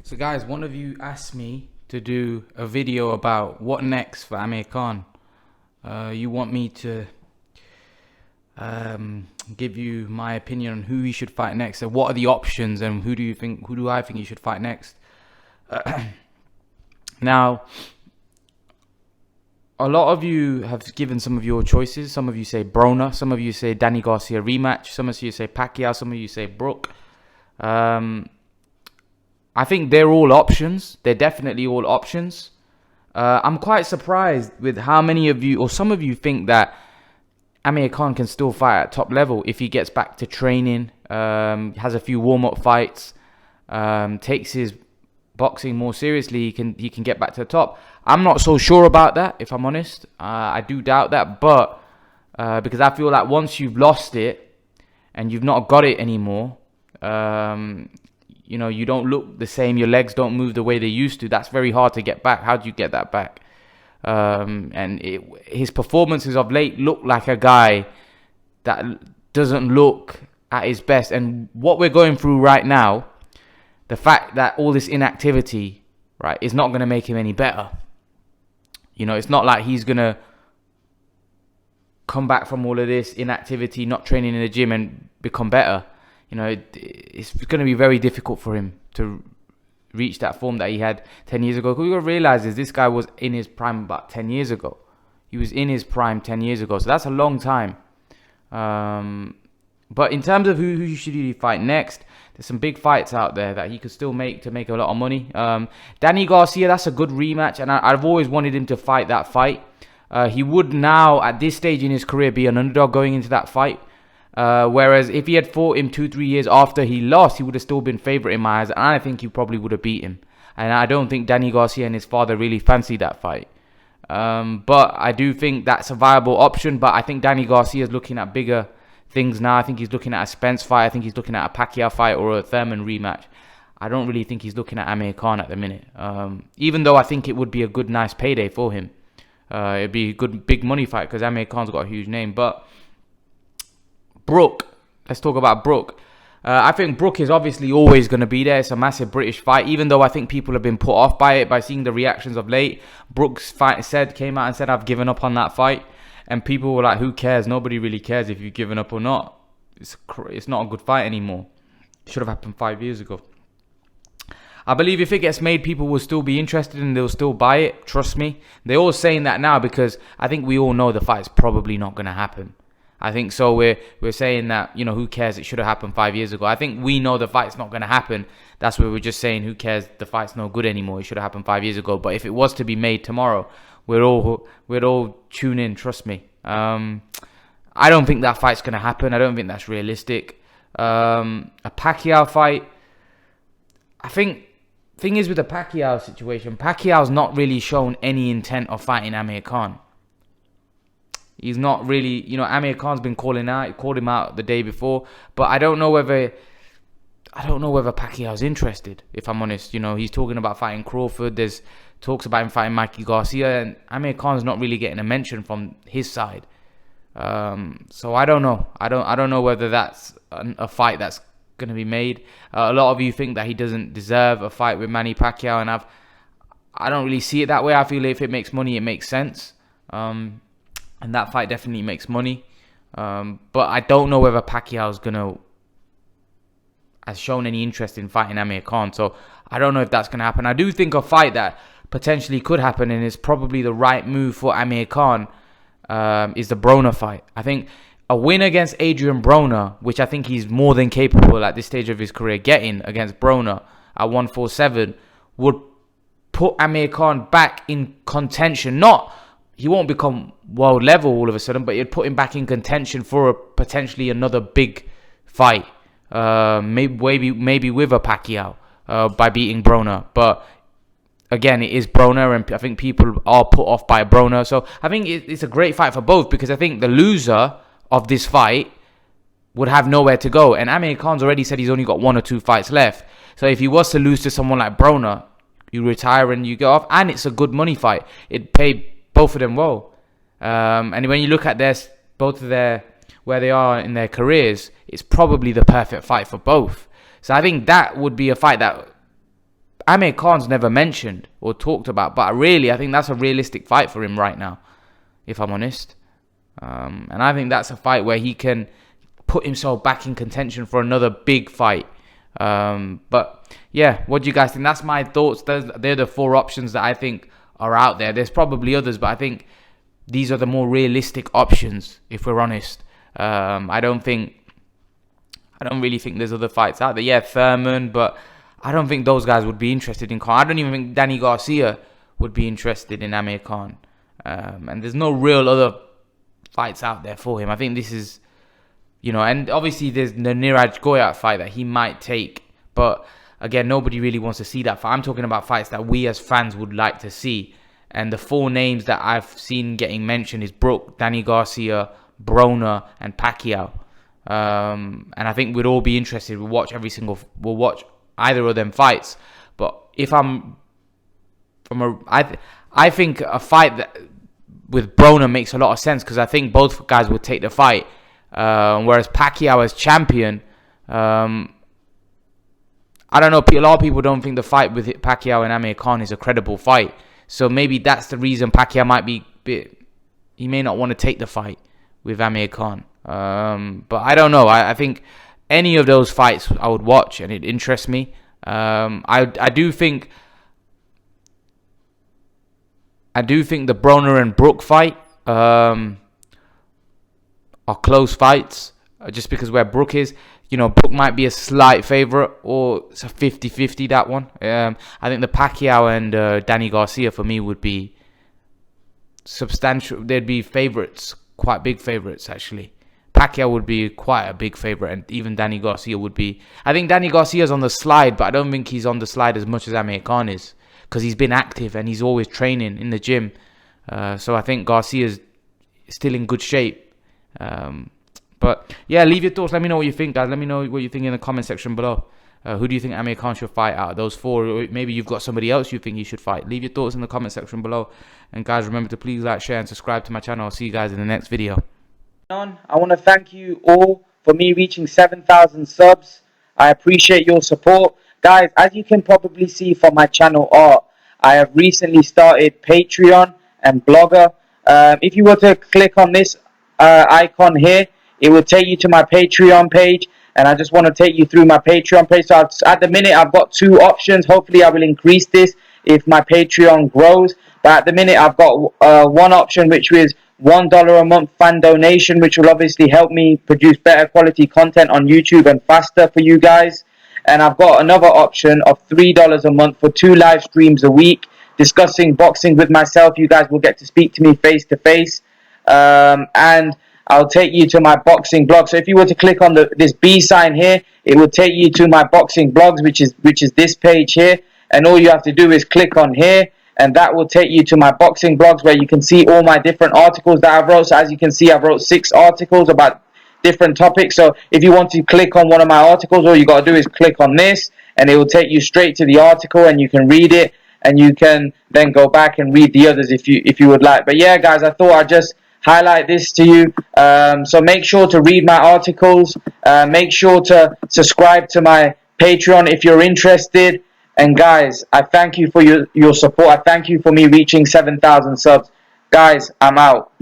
So guys, one of you asked me to do a video about what next for Amir Khan. You want me to give you my opinion on who he should fight next, and what are the options, and who do I think he should fight next. Now, a lot of you have given some of your choices. Some of you say Broner, some of you say Danny Garcia rematch, some of you say Pacquiao, some of you say Brook. I think they're all options. They're definitely all options. I'm quite surprised with how many of you, or some of you, think that Amir Khan can still fight at top level if he gets back to training, has a few warm-up fights, takes his boxing more seriously. He can get back to the top. I'm not so sure about that, if I'm honest. I do doubt that, but because I feel like once you've lost it and you've not got it anymore, you don't look the same. Your legs don't move the way they used to. That's very hard to get back. How do you get that back? His performances of late look like a guy that doesn't look at his best. And what we're going through right now, the fact that all this inactivity, right, is not going to make him any better. It's not like he's going to come back from all of this inactivity, not training in the gym, and become better. It's going to be very difficult for him to reach that form that he had 10 years ago. What you got to realize is this guy was in his prime about 10 years ago. He was in his prime 10 years ago. So that's a long time. But in terms of who should he fight next, there's some big fights out there that he could still make to make a lot of money. Danny Garcia, that's a good rematch. And I've always wanted him to fight that fight. He would now, at this stage in his career, be an underdog going into that fight. Whereas if he had fought him 2-3 years after he lost, he would have still been favourite in my eyes, and I think he probably would have beat him. And I don't think Danny Garcia and his father really fancied that fight. But I do think that's a viable option. But I think Danny Garcia is looking at bigger things now. I think he's looking at a Spence fight. I think he's looking at a Pacquiao fight or a Thurman rematch. I don't really think he's looking at Amir Khan at the minute. Even though I think it would be a good, nice payday for him. It'd be a good, big money fight because Amir Khan's got a huge name. But Brook, let's talk about Brook. I think Brook is obviously always going to be there. It's a massive British fight, even though I think people have been put off by it by seeing the reactions of late. Brook's fight came out and said, I've given up on that fight. And people were like, who cares? Nobody really cares if you've given up or not. It's not a good fight anymore. It should have happened 5 years ago. I believe if it gets made, people will still be interested and they'll still buy it. Trust me. They're all saying that now because I think we all know the fight's probably not going to happen. I think so. We're saying that, who cares? It should have happened 5 years ago. I think we know the fight's not going to happen. That's where we're just saying, who cares? The fight's no good anymore. It should have happened 5 years ago. But if it was to be made tomorrow, we'd all tune in. Trust me. I don't think that fight's going to happen. I don't think that's realistic. A Pacquiao fight. I think thing is with the Pacquiao situation, Pacquiao's not really shown any intent of fighting Amir Khan. He's not really, Amir Khan's been called him out the day before, but I don't know whether Pacquiao's interested, if I'm honest. He's talking about fighting Crawford. There's talks about him fighting Mikey Garcia, and Amir Khan's not really getting a mention from his side. So I don't know. I don't know whether that's a fight that's going to be made. A lot of you think that he doesn't deserve a fight with Manny Pacquiao, and I don't really see it that way. I feel if it makes money, it makes sense. And that fight definitely makes money. But I don't know whether Pacquiao's has shown any interest in fighting Amir Khan. So I don't know if that's going to happen. I do think a fight that potentially could happen and is probably the right move for Amir Khan is the Broner fight. I think a win against Adrian Broner, which I think he's more than capable at this stage of his career getting against Broner at 147, would put Amir Khan back in contention. He won't become world level all of a sudden, but it'd put him back in contention for potentially another big fight. Maybe with a Pacquiao by beating Broner. But again, it is Broner, and I think people are put off by Broner. So I think it's a great fight for both, because I think the loser of this fight would have nowhere to go. And Amir Khan's already said he's only got 1 or 2 fights left. So if he was to lose to someone like Broner, you retire and you go off, and it's a good money fight. It'd pay both of them well. And when you look at where they are in their careers, it's probably the perfect fight for both. So I think that would be a fight that Amir Khan's never mentioned or talked about. But really, I think that's a realistic fight for him right now, if I'm honest. And I think that's a fight where he can put himself back in contention for another big fight. But yeah, what do you guys think? That's my thoughts. They're the 4 options that I think are out there. There's probably others, but I think these are the more realistic options, if we're honest. I don't really think there's other fights out there. Yeah, Thurman, but I don't think those guys would be interested in Khan. I don't even think Danny Garcia would be interested in Amir Khan. And there's no real other fights out there for him. I think this is, and obviously there's the Niraj Goyat fight that he might take. But again, nobody really wants to see that fight. I'm talking about fights that we as fans would like to see. And the 4 names that I've seen getting mentioned is Brook, Danny Garcia, Broner, and Pacquiao. And I think we'd all be interested. We'll watch either of them fights. But if I'm I think a fight that with Broner makes a lot of sense because I think both guys would take the fight. Whereas Pacquiao as champion, I don't know. A lot of people don't think the fight with Pacquiao and Amir Khan is a credible fight. So maybe that's the reason Pacquiao might be he may not want to take the fight with Amir Khan. But I don't know. I think any of those fights I would watch and it interests me. I do think the Broner and Brook fight are close fights. Just because where Brook is, Brook might be a slight favourite, or it's a 50-50, that one. I think the Pacquiao and Danny Garcia, for me, would be substantial. They'd be favourites, quite big favourites, actually. Pacquiao would be quite a big favourite, and even Danny Garcia would be. I think Danny Garcia's on the slide, but I don't think he's on the slide as much as Amir Khan is, because he's been active and he's always training in the gym. So I think Garcia's still in good shape. But yeah, leave your thoughts. Let me know what you think, guys. Let me know what you think in the comment section below. Who do you think Amir Khan should fight out of those 4? Or maybe you've got somebody else you think he should fight. Leave your thoughts in the comment section below. And guys, remember to please like, share, and subscribe to my channel. I'll see you guys in the next video. I want to thank you all for me reaching 7,000 subs. I appreciate your support. Guys, as you can probably see from my channel art, I have recently started Patreon and Blogger. If you were to click on this icon here, it will take you to my Patreon page, and I just want to take you through my Patreon page. So at the minute, I've got 2 options. Hopefully, I will increase this if my Patreon grows. But at the minute, I've got one option, which is $1 a month fan donation, which will obviously help me produce better quality content on YouTube and faster for you guys. And I've got another option of $3 a month for 2 live streams a week discussing boxing with myself. You guys will get to speak to me face to face. And I'll take you to my boxing blog. So if you were to click on this B sign here, it will take you to my boxing blogs, which is this page here. And all you have to do is click on here, and that will take you to my boxing blogs, where you can see all my different articles that I've wrote. So as you can see, I've wrote 6 articles about different topics. So if you want to click on one of my articles, all you got to do is click on this, and it will take you straight to the article, and you can read it, and you can then go back and read the others if you would like. But yeah, guys, I thought I'd just highlight this to you. So make sure to read my articles. Make sure to subscribe to my Patreon if you're interested. And guys, I thank you for your support. I thank you for me reaching 7,000 subs. Guys, I'm out.